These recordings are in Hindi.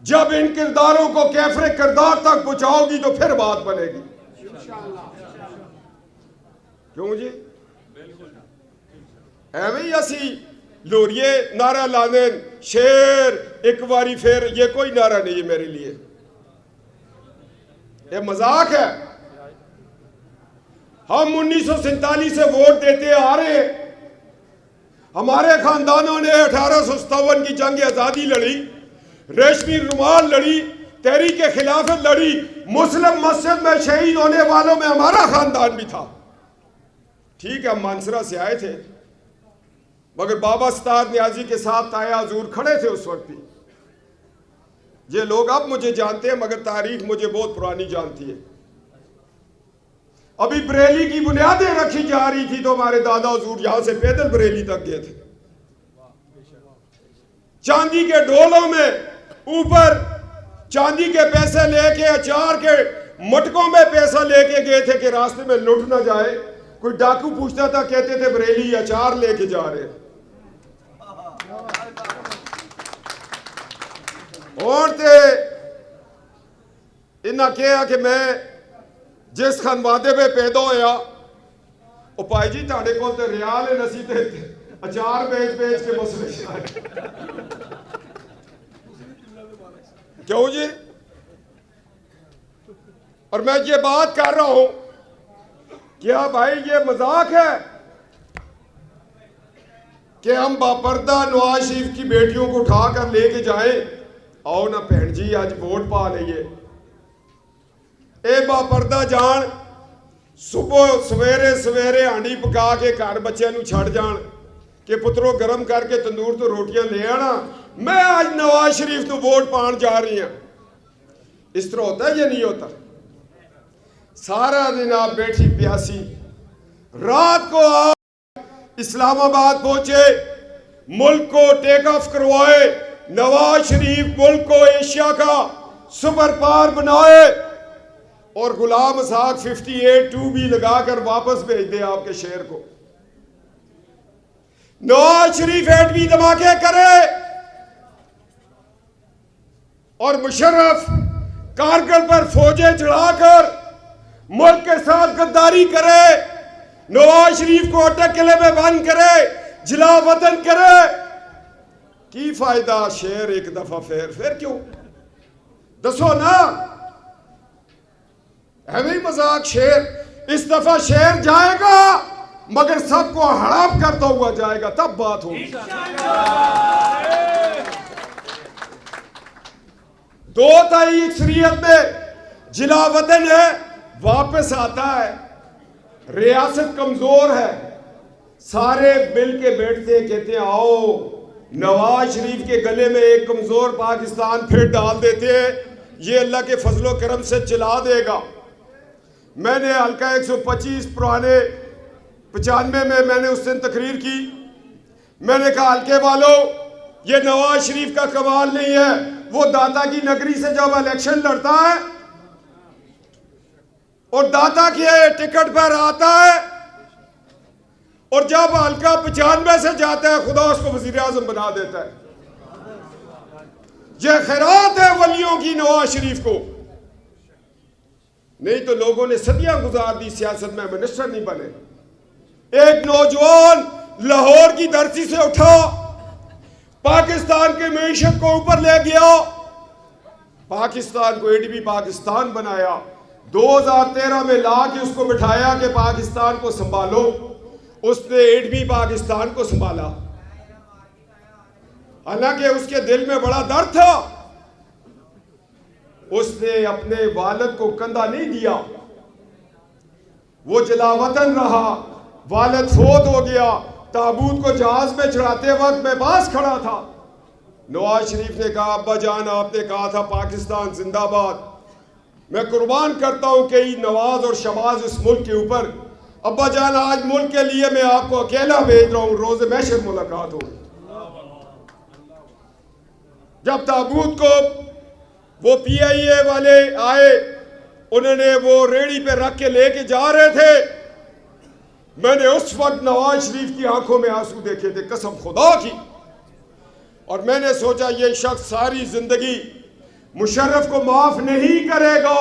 जब इन किरदारों को कैफरे किरदार तक पहुंचाओगी तो फिर बात बनेगी। क्यों जी? एवं ही असी लोरिए नारा लाने शेर एक बारी फिर, ये कोई नारा नहीं है मेरे लिए, ये मजाक है। हम 1947 से वोट देते आ रहे हैं। हमारे खानदानों ने 1857 की जंग आजादी लड़ी, रेशमी रुमाल लड़ी, तहरीक खिलाफत लड़ी, मुस्लिम मस्जिद में शहीद होने वालों में हमारा खानदान भी था। ठीक है, हम मानसरा से आए थे, मगर बाबा सतार न्याजी के साथ ताया हजूर खड़े थे उस वक्त भी। ये लोग अब मुझे जानते हैं, मगर तारीख मुझे बहुत पुरानी जानती है। अभी बरेली की बुनियादें रखी जा रही थी तो हमारे दादा हजूर यहां से पैदल बरेली तक गए थे। चांदी के डोलों में ऊपर चांदी के पैसे लेके, अचार के मटकों में पैसा लेके गए थे कि रास्ते में लुट ना जाए। कोई डाकू पूछता था, कहते थे बरेली अचार लेके जा रहे। और थे इन्ना कहा कि मैं जिस खनवादे पे पैदा होया, ओ भाई जी ताड़े को तो रियाल है, नसी ते अचार बेच बेच के मसले क्यों जी? और मैं ये बात कर रहा हूं, क्या भाई ये मजाक है कि हम बापर्दा नवाज शरीफ की बेटियों को उठाकर लेके जाएं? आओ ना भैन जी, आज वोट पा लीजिए। ए बापर्दा जान सुबह सवेरे सवेरे हांडी पका के घर बच्चों को छड़ जान कि पुत्रों गर्म करके तंदूर तो रोटियां ले आना, मैं आज नवाज शरीफ को वोट पान जा रही हूं। इस तरह होता है या नहीं होता? सारा दिन आप बैठी प्यासी, रात को आप इस्लामाबाद पहुंचे, मुल्क को टेक ऑफ करवाए, नवाज शरीफ मुल्क को एशिया का सुपर पावर बनाए और गुलाम आजाद 58-2 भी लगाकर वापस भेज दे आपके शहर को। नवाज शरीफ एटमी धमाके करे और मुशर्रफ कारगिल पर फौजें चढ़ाकर मुल्क के साथ गद्दारी करे, नवाज शरीफ को अटक किले में बंद करे, जिला वतन करे। की फायदा शेर एक दफा फिर क्यों? दसो ना, है नहीं मजाक? शेर इस दफा शेर जाएगा मगर सबको हड़प करता हुआ जाएगा, तब बात होगी। 2 तारीख शरीयत में जिला वतन है, वापस आता है। रियासत कमजोर है, सारे मिल के बैठते कहते हैं आओ नवाज शरीफ के गले में एक कमजोर पाकिस्तान फिर डाल देते हैं, ये अल्लाह के फजलो करम से चला देगा। मैंने हल्का 125 पुराने 95 में मैंने उस दिन तकरीर की। मैंने कहा हल्के वालों, ये नवाज शरीफ का कमाल नहीं है, वो दाता की नगरी से जब इलेक्शन लड़ता है और दाता के टिकट पर आता है और जब हल्का 95 से जाता है खुदा उसको वजीर आजम बना देता है। यह खैरात है वलियों की नवाज शरीफ को, नहीं तो लोगों ने सदियां गुजार दी सियासत में, मिनिस्टर नहीं बने। एक नौजवान लाहौर की धरती से उठा, पाकिस्तान के मईशत को ऊपर ले गया, पाकिस्तान को एडीबी पाकिस्तान बनाया। 2013 में ला के उसको बिठाया कि पाकिस्तान को संभालो, उसने एडबी पाकिस्तान को संभाला। हालांकि उसके दिल में बड़ा दर्द था, उसने अपने वालिद को कंधा नहीं दिया, वो जलावतन रहा। वालिद फोत हो गया, ताबूत को जहाज में चढ़ाते वक्त मैं पास खड़ा था। नवाज शरीफ ने कहा अब्बा जान आपने कहा था पाकिस्तान जिंदाबाद, मैं कुर्बान करता हूं कई नवाज और शबाज इस मुल्क के ऊपर। अब्बा जान आज मुल्क के लिए मैं आपको अकेला भेज रहा हूं, रोज़े महशर मुलाकात होगी। जब ताबूत को वो PIA वाले आए, उन्होंने वो रेड़ी पे रख के लेके जा रहे थे, मैंने उस वक्त नवाज शरीफ की आंखों में आंसू देखे थे कसम खुदा की। और मैंने सोचा ये शख्स सारी जिंदगी मुशर्रफ को माफ नहीं करेगा।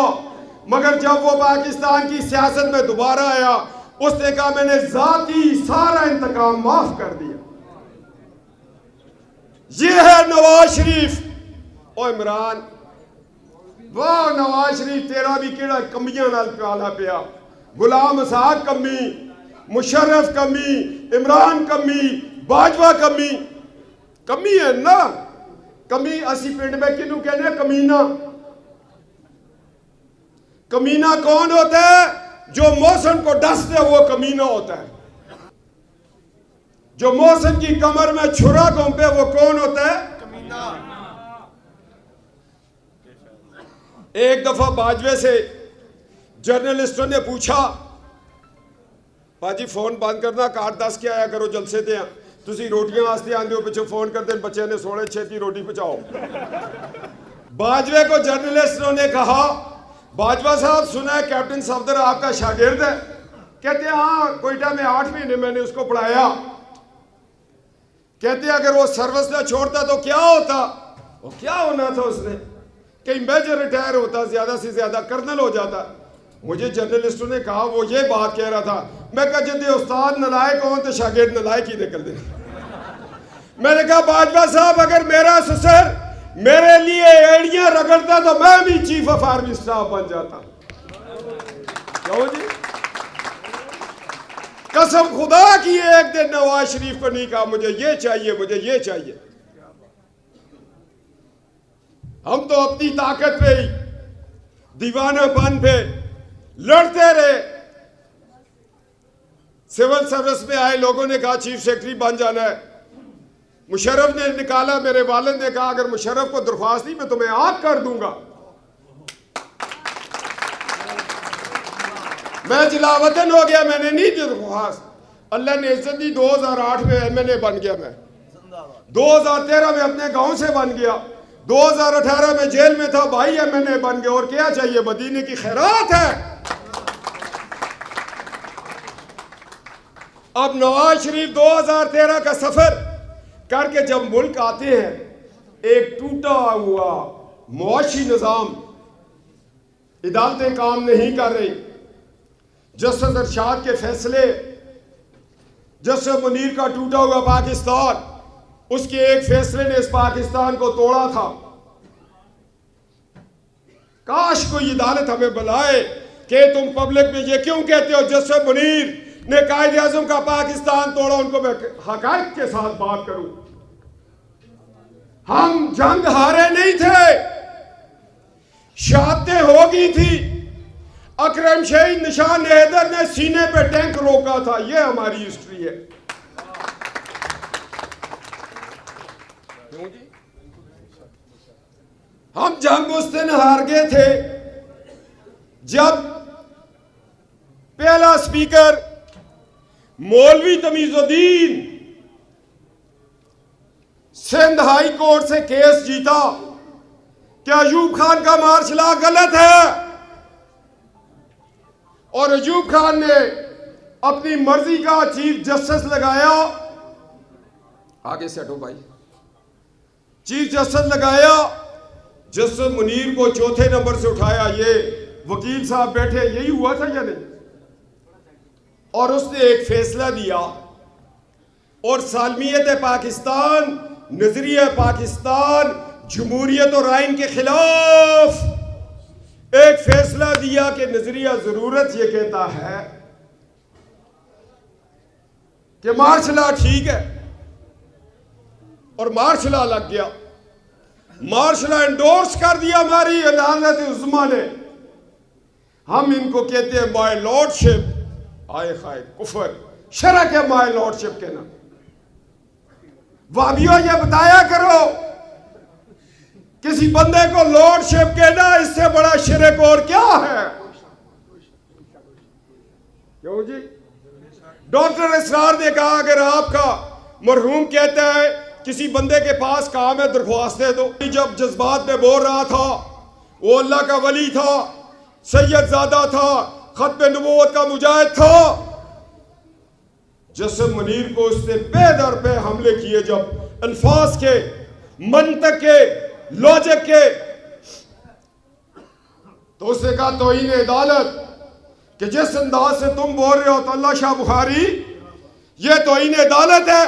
मगर जब वो पाकिस्तान की सियासत में दोबारा आया, उसने कहा मैंने जाती सारा इंतकाम माफ कर दिया। ये है नवाज शरीफ। ओ इमरान, वाह नवाज शरीफ तेरा भी केड़ा कमियां नाल प्याला पिया। गुलाम आजाद कमी, मुशर्रफ कमी, इमरान कमी, बाजवा कमी। कमी है ना, कमी असी पिंड में किनू कहने कमीना। कमीना कौन होता है? जो मौसम को डस दे वो कमीना होता है। जो मौसम की कमर में छुरा घोंपे वो कौन होता है? कमीना। एक दफा बाजवे से जर्नलिस्टों ने पूछा, भाजी फोन बंद करना, कार दस के आया करो जलसे ते तुसी रोटियां वास्ते आंदे हो, पिछे फोन करते बच्चे ने सोने छेती रोटी पहुंचाओ। बाजवे को जर्नलिस्टों ने कहा, बाजवा साहब सुना है कैप्टन सफदर आपका शागिर्द है? कहते हैं हाँ, कोयटा में 8 महीने मैंने उसको पढ़ाया। कहते हैं अगर वो सर्विस ना छोड़ता तो क्या होता? वो क्या होना था उसने? कहीं मेजर रिटायर होता, ज्यादा से ज्यादा कर्नल हो जाता। मुझे जर्नलिस्टों ने कहा वो ये बात कह रहा था। मैं कहा जिद्दे उस्ताद नलायक हो तो शागिर्द नलायक ही निकल दे। मैंने कहा बाजवा साहब अगर मेरा ससुर मेरे लिए एड़ियां रगड़ता तो मैं भी चीफ ऑफ आर्मी स्टाफ बन जाता। क्यों जी? कसम खुदा की एक दिन नवाज शरीफ को नहीं कहा मुझे ये चाहिए, मुझे ये चाहिए। हम तो अपनी ताकत पे ही, दीवानापन पे लड़ते रहे। सिविल सर्विस में आए लोगों ने कहा चीफ सेक्रेटरी बन जाना है। मुशर्रफ ने निकाला, मेरे वालिद ने कहा अगर मुशर्रफ को दरख्वास्त दी मैं तुम्हें आग कर दूंगा। मैं जिलावतन हो गया, मैंने नहीं दी दरख्वास्त। अल्लाह ने इज्जत दी, 2008 में एमएनए बन गया मैं, 2013 में अपने गांव से बन गया, 2018 में जेल में था, भाई एमएनए बन गया। और क्या चाहिए? मदीने की खैरात है। अब नवाज शरीफ 2013 का सफर करके जब मुल्क आते हैं, एक टूटा हुआ मुआशी निजाम, अदालतें काम नहीं कर रही, जस्टिस अरशाद के फैसले, जस्टिस मुनीर का टूटा हुआ पाकिस्तान, उसके एक फैसले ने इस पाकिस्तान को तोड़ा था। काश कोई अदालत हमें बुलाए कि तुम पब्लिक में ये क्यों कहते हो जस्टिस मुनीर ने कायदे आजम का पाकिस्तान तोड़ा, उनको मैं हकायक के साथ बात करूं। हम जंग हारे नहीं थे, शहादतें हो गई थी। अकरम शहीद निशान हैदर ने सीने पे टैंक रोका था। ये हमारी हिस्ट्री है। हम जंग उस दिन हार गए थे जब पहला स्पीकर मौलवी तमीजुद्दीन सिंध हाई कोर्ट से केस जीता कि अयूब खान का मार्शल गलत है, और अयूब खान ने अपनी मर्जी का चीफ जस्टिस लगाया। आगे से हटो भाई। चीफ जस्टिस लगाया, जस्टिस मुनीर को चौथे नंबर से उठाया। ये वकील साहब बैठे, यही हुआ था या नहीं? और उसने एक फैसला दिया और सालमियत पाकिस्तान, नजरिया पाकिस्तान, जमहूरियत और आइन के खिलाफ एक फैसला दिया कि नजरिया जरूरत ये कहता है कि मार्शल लॉ ठीक है, और मार्शल लॉ लग गया। मार्शल लॉ एंडोर्स कर दिया हमारी अदालत उज़्मा ने। हम इनको कहते हैं माय लॉर्डशिप। आए खाए कुफर शरक है माय लॉर्डशिप के ना। वाबियों ये बताया करो, किसी बंदे को लॉर्डशिप कहना इससे बड़ा शिरक और क्या है? क्यों जी? डॉक्टर इसरार ने कहा अगर आपका मरहूम कहता है किसी बंदे के पास काम है दरख्वास्त दे दो। जब जज्बात में बोल रहा था, वो अल्लाह का वली था, सैयदजादा था, खत्म नबूवत का मुजाहिद था। जस्टिस मुनीर को उसने बेदर पे हमले किए, जब अल्फाज के, मंतक के, लॉजिक के तो उसने कहा तौहीन अदालत कि जिस अंदाज से तुम बोल रहे हो तो अल्लाह शाह बुखारी ये तौहीन अदालत है,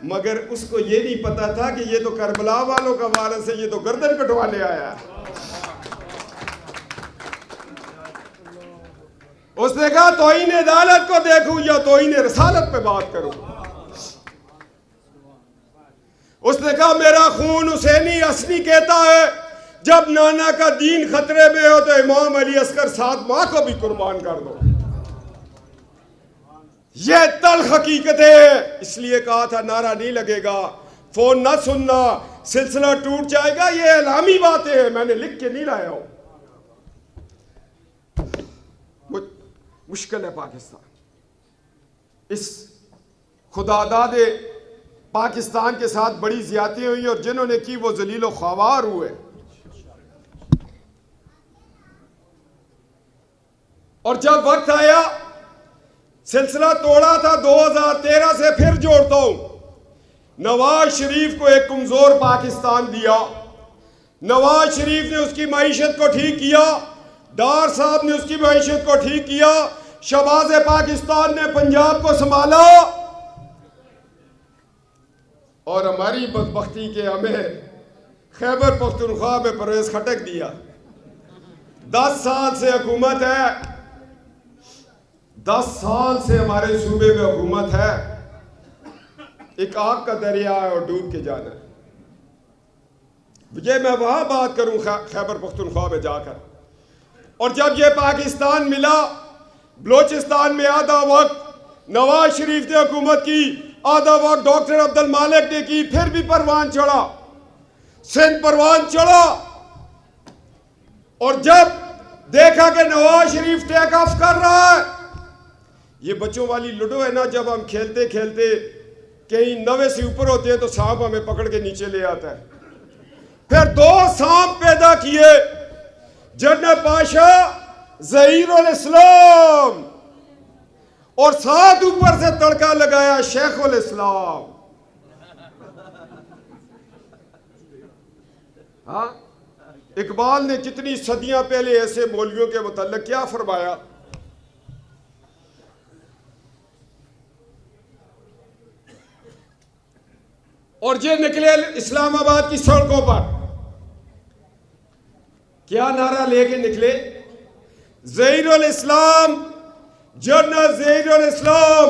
मगर उसको ये नहीं पता था कि ये तो करबला वालों का वारस है, ये तो गर्दन कटवाने आया है। उसने कहा तौहीन अदालत को देखूं या तौहीन रसालत पे बात करूं। उसने कहा मेरा खून हुसैनी असली कहता है जब नाना का दीन खतरे में हो तो इमाम अली असगर साथ मां को भी कुर्बान कर दो। यह तल्ख हकीकत है। इसलिए कहा था नारा नहीं लगेगा, फोन ना सुनना, सिलसिला टूट जाएगा। ये एलामी बातें हैं, मैंने लिख के नहीं लाया हूं। मुश्किल है पाकिस्तान। इस खुदादादे पाकिस्तान के साथ बड़ी ज्यादती हुई और जिन्होंने की वो जलीलो ख्वार हुए। और जब वक्त आया, सिलसिला तोड़ा था 2013 से फिर जोड़ता हूं। नवाज शरीफ को एक कमजोर पाकिस्तान दिया, नवाज शरीफ ने उसकी मईशत को ठीक किया, डार साहब ने उसकी मईशत को ठीक किया, शहबाज पाकिस्तान ने पंजाब को संभाला और हमारी बदबख्ती के हमें खैबर पख्तूनख्वा में परवेज खटक दिया। 10 साल से हुकूमत है, 10 साल से हमारे सूबे में हुकूमत है। एक आग का दरिया है और डूब के जाना है। ये मैं वहां बात करूं खैबर पख्तूनख्वा में जाकर। और जब ये पाकिस्तान मिला, बलोचिस्तान में आधा वक्त नवाज शरीफ ने हुकूमत की, आधा वक्त डॉक्टर अब्दुल मालिक ने की, फिर भी परवान चढ़ा, सिंध परवान चढ़ा। और जब देखा कि नवाज शरीफ टेक ऑफ कर रहा है, ये बच्चों वाली लूडो है ना, जब हम खेलते खेलते कहीं 90 से ऊपर होते हैं तो सांप हमें पकड़ के नीचे ले आता है। फिर 2 सांप पैदा किए, जन्नत पाशा, ज़हीरुल इस्लाम, और साथ ऊपर से तड़का लगाया शेखुल इस्लाम। हाँ, इकबाल ने कितनी सदियां पहले ऐसे मौलवियों के मुताल्लिक क्या फरमाया। और ये निकले इस्लामाबाद की सड़कों पर, क्या नारा लेके निकले, ज़हीरुल इस्लाम, जनरल ज़हीरुल इस्लाम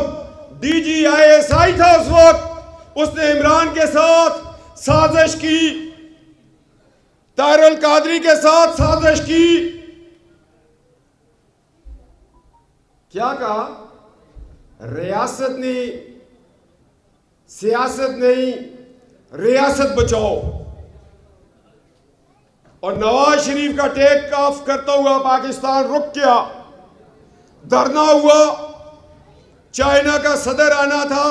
DGISI था उस वक्त। उसने इमरान के साथ साजिश की, तारुल कादरी के साथ साजिश की। क्या कहा, रियासत नहीं, सियासत नहीं, रियासत बचाओ। और नवाज शरीफ का टेक ऑफ करता हुआ पाकिस्तान रुक गया, धरना हुआ। चाइना का सदर आना था,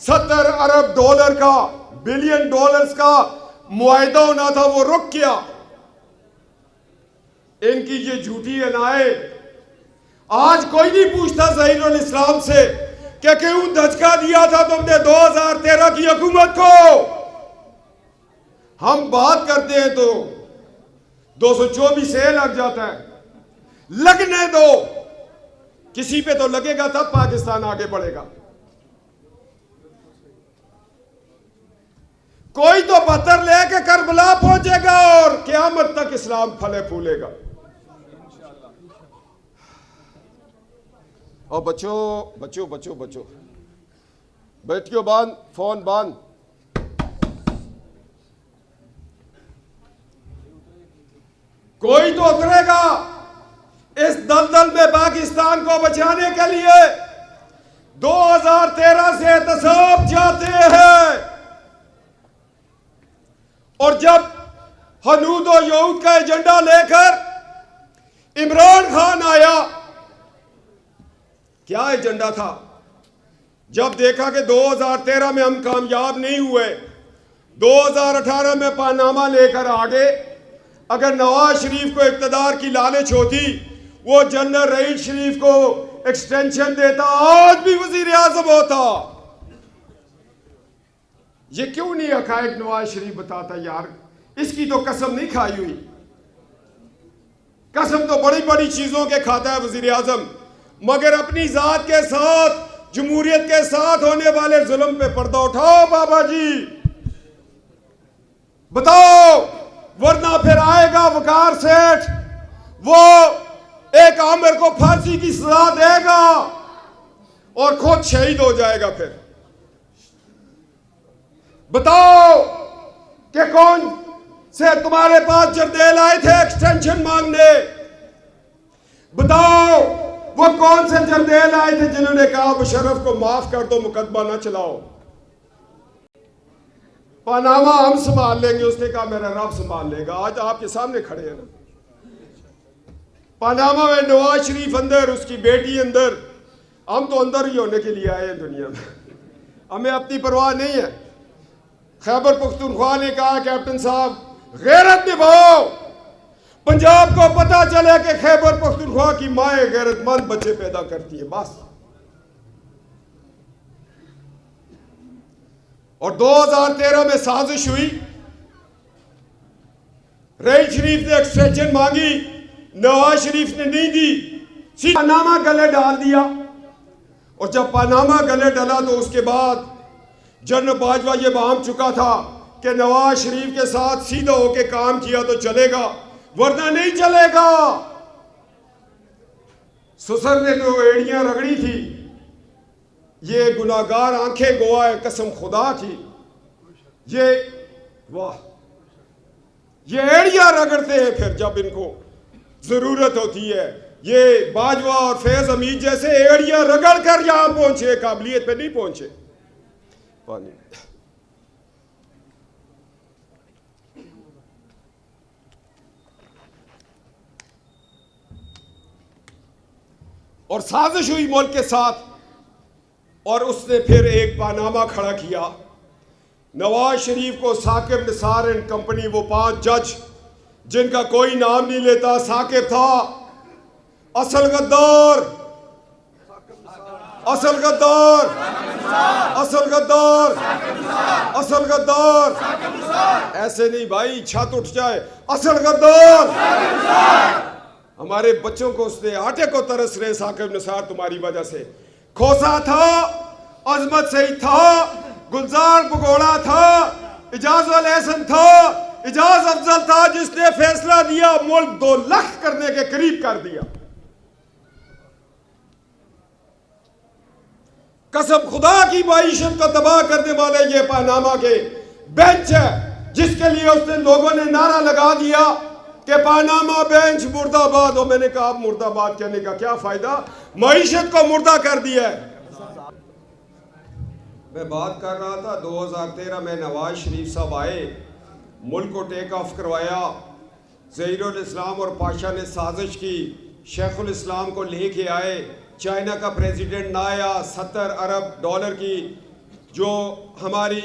70 अरब डॉलर का, बिलियन डॉलर्स का मुआहिदा होना था, वो रुक गया। इनकी ये झूठी अनाए। आज कोई नहीं पूछता ज़हीरुल इस्लाम से कि क्यों धचका दिया था तुमने 2013 की हुकूमत को। हम बात करते हैं तो 224 से लग जाता है। लगने दो, किसी पे तो लगेगा तब पाकिस्तान आगे बढ़ेगा। कोई तो पत्थर लेके करबला पहुंचेगा और क़यामत तक इस्लाम फले फूलेगा। और बच्चों बच्चों बच्चों बच्चों बैठियो, बांध फोन बांध। कोई तो उतरेगा इस दलदल में पाकिस्तान को बचाने के लिए। 2013 से एहतसाब जाते हैं और जब हनूद और यहूद का एजेंडा लेकर इमरान खान आया, क्या एजेंडा था? जब देखा कि 2013 में हम कामयाब नहीं हुए, 2018 में पानामा लेकर आ गए। अगर नवाज शरीफ को इक़्तिदार की लालच होती, वो जनरल रईस शरीफ को एक्सटेंशन देता, आज भी वजीर आजम होता। ये क्यों नहीं हकायक नवाज शरीफ बताता? यार, इसकी तो कसम नहीं खाई हुई। कसम तो बड़ी बड़ी चीजों के खाता है वजीर आजम, मगर अपनी जात के साथ, जमहूरियत के साथ होने वाले जुल्म पे पर्दा उठाओ बाबा जी, बताओ, वरना फिर आएगा वकार सेठ, वो एक आमिर को फांसी की सजा देगा और खुद शहीद हो जाएगा। फिर बताओ कि कौन से तुम्हारे पास जरदेल आए थे एक्सटेंशन मांगने, बताओ वो कौन से जरदेल आए थे जिन्होंने कहा मुशर्रफ को माफ कर दो, मुकदमा ना चलाओ, पनामा हम संभाल लेंगे। उसने कहा मेरा रब संभाल लेगा। आज आपके सामने खड़े हैं ना, पनामा में नवाज शरीफ अंदर, उसकी बेटी अंदर, हम तो अंदर ही होने के लिए आए हैं दुनिया में, हमें अपनी परवाह नहीं है। खैबर पख्तूनख्वा ने कहा कैप्टन साहब गैरत निभाओ, पंजाब को पता चले कि खैबर पख्तूनख्वा की माएँ गैरतमंद बच्चे पैदा करती है, बस। और 2013 में साजिश हुई, रईस शरीफ ने एक्सटेंशन मांगी, नवाज शरीफ ने नहीं दी, पनामा गले डाल दिया। और जब पनामा गले डाला तो उसके बाद जनरल बाजवा ये बांध चुका था कि नवाज शरीफ के साथ सीधा होके काम किया तो चलेगा, वरना नहीं चलेगा। सुसर ने तो एड़ियां रगड़ी थी, ये गुनाहगार आंखें गवा है कसम खुदा की, ये वाह, ये एड़ियां रगड़ते हैं फिर जब इनको जरूरत होती है। ये बाजवा और फैज हमीद जैसे एड़ियां रगड़ कर यहां पहुंचे, काबिलियत पे नहीं पहुंचे। पानी और साजिश हुई मुल्क के साथ, और उसने फिर एक पानामा खड़ा किया। नवाज शरीफ को साकिब निसार एंड कंपनी, वो 5 जज जिनका कोई नाम नहीं लेता, साकिब था असल गद्दार, असल गद्दार, असल गद्दार, असल गद्दार, ऐसे नहीं भाई छत उठ जाए, असल गद्दार। हमारे बच्चों को उसने आटे को तरस रहे साकिब निसार तुम्हारी वजह से। खोसा था, अजमत सईद था, गुलजार भगोड़ा था, इजाज अल एहसन था, इजाज अफजल था, जिसने फैसला दिया मुल्क 2 लाख करने के करीब कर दिया। कसम खुदा की माईशत को तबाह करने वाले ये पनामा के बेंच है, जिसके लिए उसने लोगों ने नारा लगा दिया कि पनामा बेंच मुर्दाबाद हो। मैंने कहा मुर्दाबाद कहने का क्या फायदा, माईशत को मुर्दा कर दिया है। मैं बात कर रहा था 2013 में नवाज शरीफ साहब आए, मुल्क को टेक ऑफ करवाया, ज़हीरुल इस्लाम और पाशा ने साजिश की, शेखुल इस्लाम को लेके आए, चाइना का प्रेसिडेंट ना आया, 70 अरब डॉलर की जो हमारी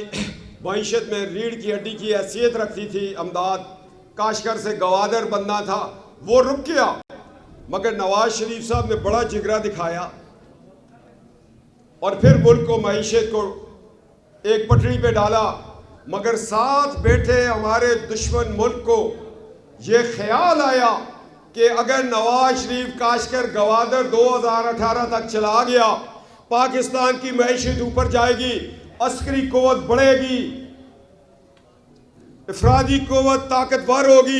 मईशत में रीढ़ की हड्डी की हैसियत रखती थी, अमदाद काशगर से गवादर बनना था, वो रुक गया। मगर नवाज शरीफ साहब ने बड़ा जिगरा दिखाया और फिर मुल्क को मईशत को एक पटरी पे डाला। मगर साथ बैठे हमारे दुश्मन मुल्क को ये ख्याल आया कि अगर नवाज शरीफ काशगर गवादर 2018 तक चला गया, पाकिस्तान की मईशत ऊपर जाएगी, अस्करी कुव्वत बढ़ेगी, इफरादी कुव्वत ताकतवर होगी,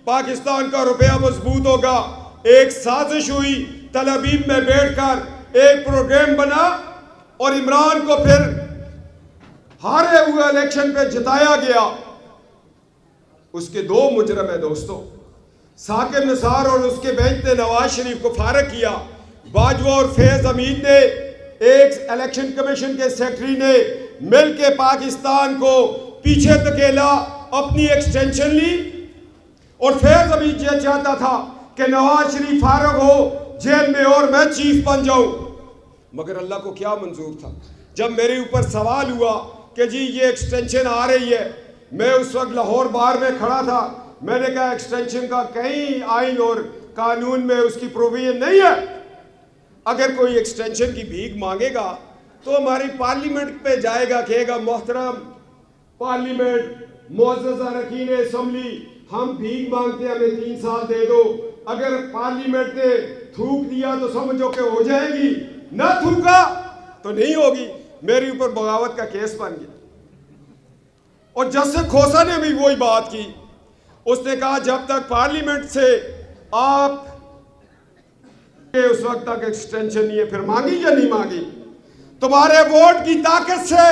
पाकिस्तान का रुपया मजबूत होगा। एक साजिश हुई, तल अबीब में बैठकर एक प्रोग्राम बना और इमरान को फिर हारे हुए इलेक्शन पे जिताया गया। उसके 2 मुजरम है दोस्तों, साकिब निसार और उसके बेंच ने नवाज शरीफ को फारग किया, बाजवा और फैज हमीद ने, एक इलेक्शन कमीशन के सेक्रेटरी ने मिलकर पाकिस्तान को पीछे धकेला, अपनी एक्सटेंशन ली। और फैज हमीद ये चाहता था कि नवाज शरीफ फारग हो जेल में और मैं चीफ बन जाऊं। मगर अल्लाह को क्या मंजूर था। जब मेरे ऊपर सवाल हुआ कि जी ये एक्सटेंशन आ रही है, मैं उस वक्त लाहौर बार में खड़ा था, मैंने कहा एक्सटेंशन का कहीं आइन और कानून में उसकी प्रोविजन नहीं है। अगर कोई एक्सटेंशन की भीख मांगेगा तो हमारी पार्लियामेंट पे जाएगा, कहेगा मोहतरम पार्लियामेंट, मुअज़्ज़ज़ अरकान असेंबली, हम भीख मांगते हैं, हमें 3 साल दे दो। अगर पार्लियामेंट ने थूक दिया तो समझो कि हो जाएगी, ना थूका तो नहीं होगी। मेरे ऊपर बगावत का केस बन गया। और जस्टिस खोसा ने भी वही बात की। उसने कहा जब तक पार्लियामेंट से आप उस वक्त तक एक्सटेंशन नहीं है, फिर मांगी या नहीं मांगी? तुम्हारे वोट की ताकत से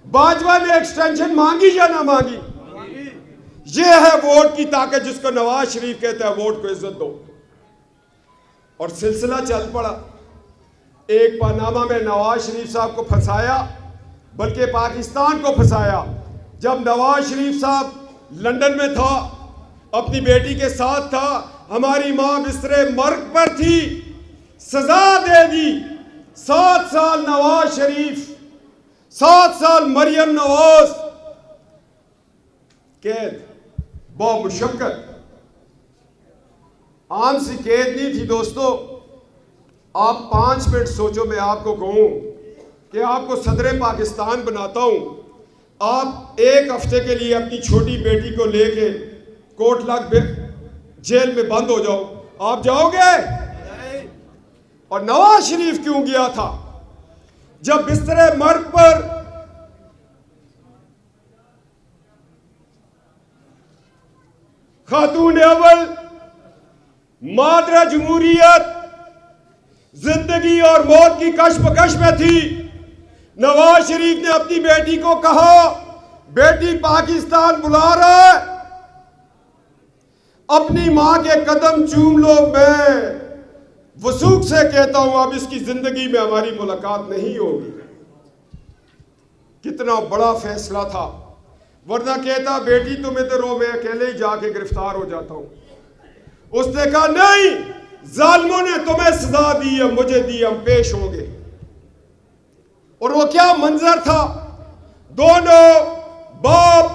बाजवा ने एक्सटेंशन मांगी या ना मांगी? ये है वोट की ताकत, जिसको नवाज शरीफ कहते हैं वोट को इज्जत दो। और सिलसिला चल पड़ा। एक पानामा में नवाज शरीफ साहब को फंसाया, बल्कि पाकिस्तान को फंसाया। जब नवाज शरीफ साहब लंदन में था, अपनी बेटी के साथ था, हमारी मां बिस्तरे मर्ग पर थी, सजा दे दी 7 साल नवाज शरीफ, 7 साल मरियम नवाज कैद, बहुत मुशक्कत। आम सी कैद नहीं थी दोस्तों। आप 5 मिनट सोचो, मैं आपको कहूं कि आपको सदर पाकिस्तान बनाता हूं, आप 1 हफ्ते के लिए अपनी छोटी बेटी को लेके कोटलाग जेल में बंद हो जाओ, आप जाओगे? और नवाज शरीफ क्यों गया था? जब बिस्तरे मर्ग पर खातून अव्वल मादरा जमहूरियत जिंदगी और मौत की कशमकश में थी, नवाज शरीफ ने अपनी बेटी को कहा, बेटी पाकिस्तान बुला रहा है, अपनी मां के कदम चूम लो। मैं वसूख से कहता हूं अब इसकी जिंदगी में हमारी मुलाकात नहीं होगी। कितना बड़ा फैसला था, वरना कहता बेटी तुम इधर हो, मैं अकेले ही जाके गिरफ्तार हो जाता हूं। उसने कहा नहीं, जालिमों ने तुम्हें सजा दी है, मुझे दी, हम पेश होंगे। और वो क्या मंजर था, दोनों बाप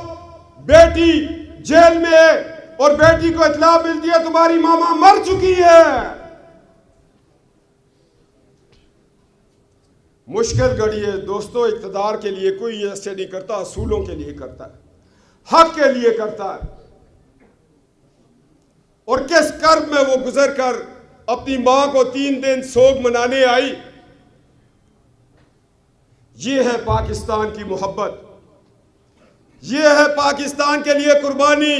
बेटी जेल में, और बेटी को इत्तला मिलती है तुम्हारी मामा मर चुकी है। मुश्किल घड़ी है दोस्तों। इक़्तिदार के लिए कोई ऐसे नहीं करता, असूलों के लिए करता है, हक के लिए करता है। और किस कर्ब में वो गुजर कर अपनी मां को 3 दिन सोग मनाने आई। ये है पाकिस्तान की मोहब्बत, ये है पाकिस्तान के लिए कुर्बानी।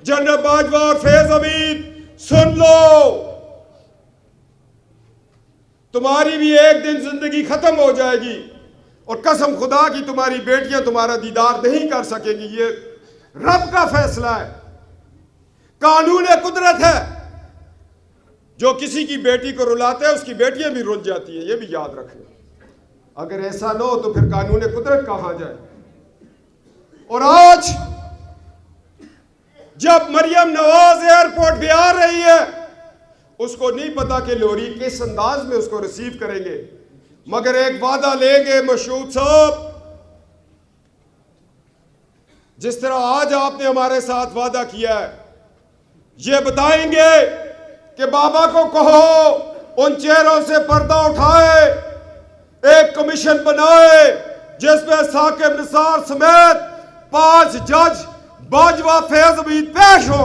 जनरल बाजवा और फैज हमीद, सुन लो, तुम्हारी भी एक दिन जिंदगी खत्म हो जाएगी, और कसम खुदा की तुम्हारी बेटियां तुम्हारा दीदार नहीं कर सकेंगी। ये रब का फैसला है, कानून कुदरत है। जो किसी की बेटी को रुलाता है उसकी बेटियां भी रुल जाती है, ये भी याद रखना। अगर ऐसा ना हो तो फिर कानून कुदरत कहां जाए। और आज जब मरियम नवाज एयरपोर्ट पे आ रही है, उसको नहीं पता कि लोरी किस अंदाज में उसको रिसीव करेंगे, मगर एक वादा लेंगे मशहूद साहब, जिस तरह आज आपने हमारे साथ वादा किया है, ये बताएंगे कि बाबा को कहो उन चेहरों से पर्दा उठाए, एक कमीशन बनाए जिसमें साकिब निसार समेत 5 जज बाजवा फैज हमीद पेश हो।